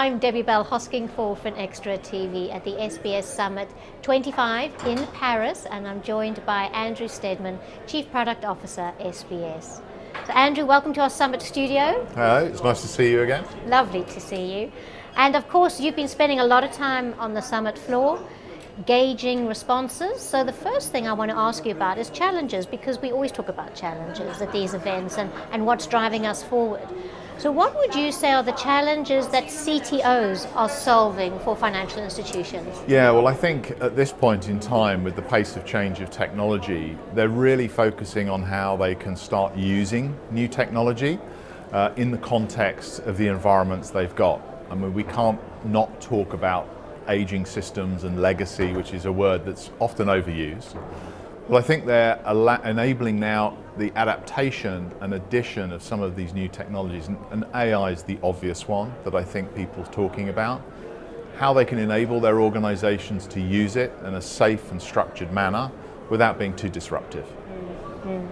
I'm Debbie Bell hosking for Finextra TV at the SBS Summit 25 in Paris, and I'm joined by Andrew Steadman, Chief Product Officer, SBS. So Andrew, welcome to our Summit studio. Hello, it's nice to see you again. Lovely to see you. And of course, you've been spending a lot of time on the Summit floor, gauging responses. So the first thing I want to ask you about is challenges, because we always talk about challenges at these events and what's driving us forward. So what would you say are the challenges that CTOs are solving for financial institutions? Yeah, well, I think at this point in time, with the pace of change of technology, they're really focusing on how they can start using new technology in the context of the environments they've got. I mean, we can't not talk about aging systems and legacy, which is a word that's often overused. Well, I think they're enabling now the adaptation and addition of some of these new technologies, and AI is the obvious one that I think people are talking about. How they can enable their organizations to use it in a safe and structured manner without being too disruptive.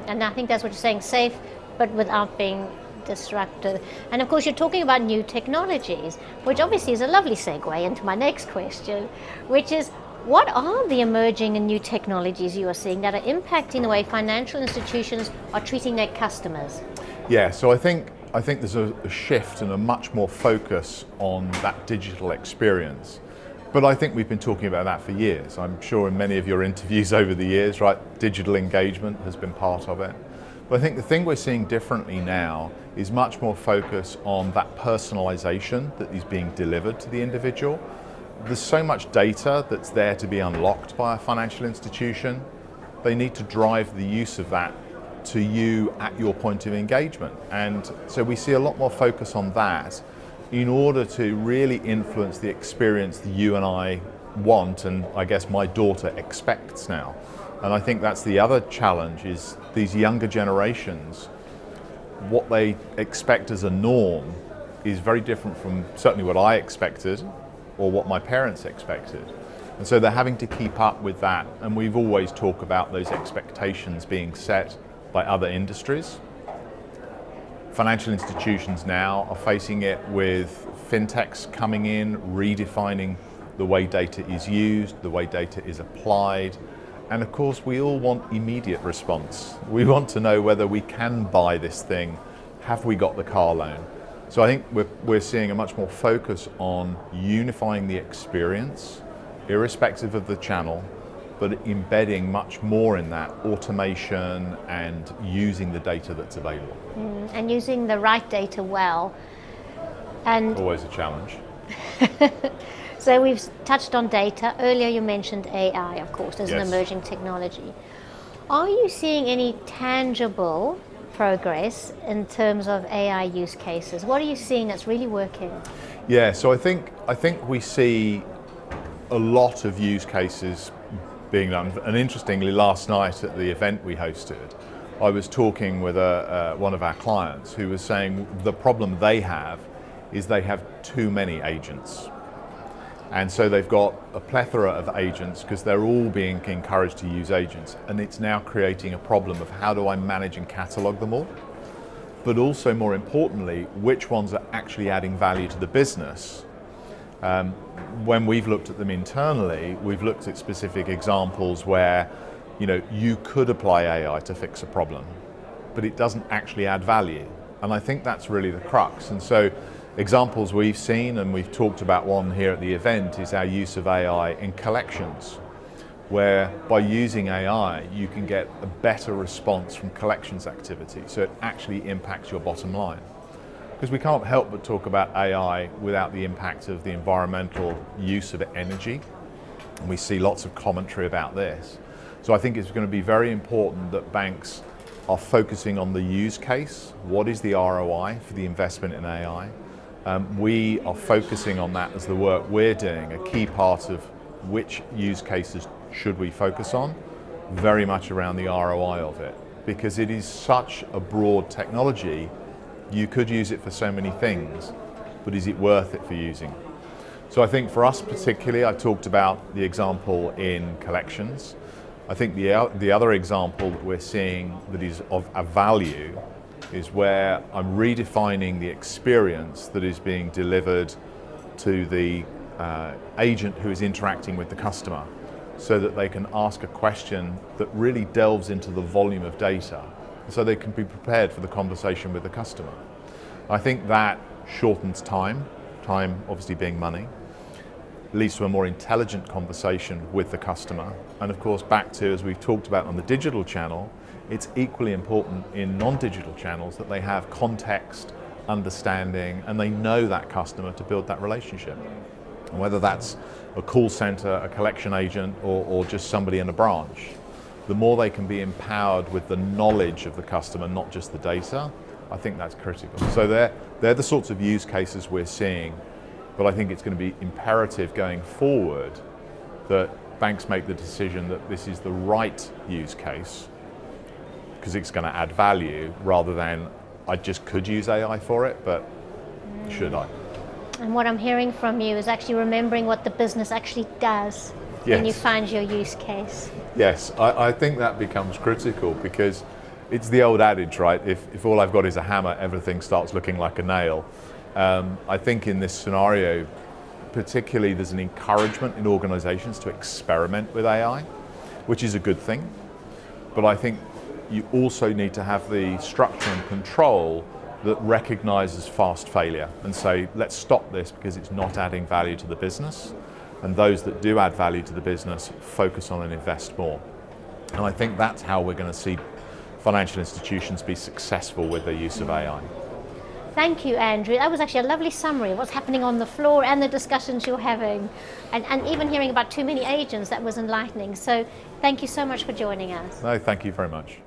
And I think that's what you're saying, safe, but without being disruptive. And of course, you're talking about new technologies, which obviously is a lovely segue into my next question, which is, what are the emerging and new technologies you are seeing that are impacting the way financial institutions are treating their customers? Yeah, so I think there's a shift and a much more focus on that digital experience. But I think we've been talking about that for years. I'm sure in many of your interviews over the years, right, digital engagement has been part of it. But I think the thing we're seeing differently now is much more focus on that personalization that is being delivered to the individual. There's so much data that's there to be unlocked by a financial institution. They need to drive the use of that to you at your point of engagement. And so we see a lot more focus on that in order to really influence the experience that you and I want, and I guess my daughter expects now. And I think that's the other challenge, is these younger generations, what they expect as a norm is very different from certainly what I expected or what my parents expected. And so they're having to keep up with that. And we've always talked about those expectations being set by other industries. Financial institutions now are facing it with fintechs coming in, redefining the way data is used, the way data is applied. And of course, we all want immediate response. We want to know whether we can buy this thing. Have we got the car loan? So I think we're seeing a much more focus on unifying the experience, irrespective of the channel, but embedding much more in that automation and using the data that's available. And using the right data well. And always a challenge. So we've touched on data. Earlier you mentioned AI, of course, as an emerging technology. Are you seeing any tangible progress in terms of AI use cases? What are you seeing that's really working? Yeah, so I think we see a lot of use cases being done. And interestingly, last night at the event we hosted, I was talking with one of our clients who was saying the problem they have is they have too many agents. And so they've got a plethora of agents because they're all being encouraged to use agents, and it's now creating a problem of how do I manage and catalog them all, but also more importantly, which ones are actually adding value to the business. When we've looked at them internally, we've looked at specific examples where you could apply AI to fix a problem, but it doesn't actually add value. And I think that's really the crux. And so examples we've seen, and we've talked about one here at the event, is our use of AI in collections, where by using AI, you can get a better response from collections activity. So it actually impacts your bottom line. Because we can't help but talk about AI without the impact of the environmental use of energy. And we see lots of commentary about this. So I think it's going to be very important that banks are focusing on the use case. What is the ROI for the investment in AI? We are focusing on that as the work we're doing, a key part of which use cases should we focus on, very much around the ROI of it, because it is such a broad technology. You could use it for so many things, but is it worth it for using? So I think for us particularly, I talked about the example in collections. I think the other example that we're seeing that is of a value is where I'm redefining the experience that is being delivered to the agent who is interacting with the customer, so that they can ask a question that really delves into the volume of data, so they can be prepared for the conversation with the customer. I think that shortens time obviously being money, leads to a more intelligent conversation with the customer, and of course back to, as we've talked about on the digital channel, it's equally important in non-digital channels that they have context, understanding, and they know that customer to build that relationship. And whether that's a call center, a collection agent, or just somebody in a branch, the more they can be empowered with the knowledge of the customer, not just the data, I think that's critical. So they're the sorts of use cases we're seeing, but I think it's going to be imperative going forward that banks make the decision that this is the right use case because it's going to add value, rather than I just could use AI for it, but should I? And what I'm hearing from you is actually remembering what the business actually does when you find your use case. Yes, I think that becomes critical, because it's the old adage, right? If all I've got is a hammer, everything starts looking like a nail. I think in this scenario, particularly, there's an encouragement in organizations to experiment with AI, which is a good thing. But I think you also need to have the structure and control that recognizes fast failure and say, let's stop this because it's not adding value to the business. And those that do add value to the business, focus on and invest more. And I think that's how we're going to see financial institutions be successful with their use of AI. Thank you, Andrew. That was actually a lovely summary of what's happening on the floor and the discussions you're having. And even hearing about too many agents, that was enlightening. So thank you so much for joining us. No, thank you very much.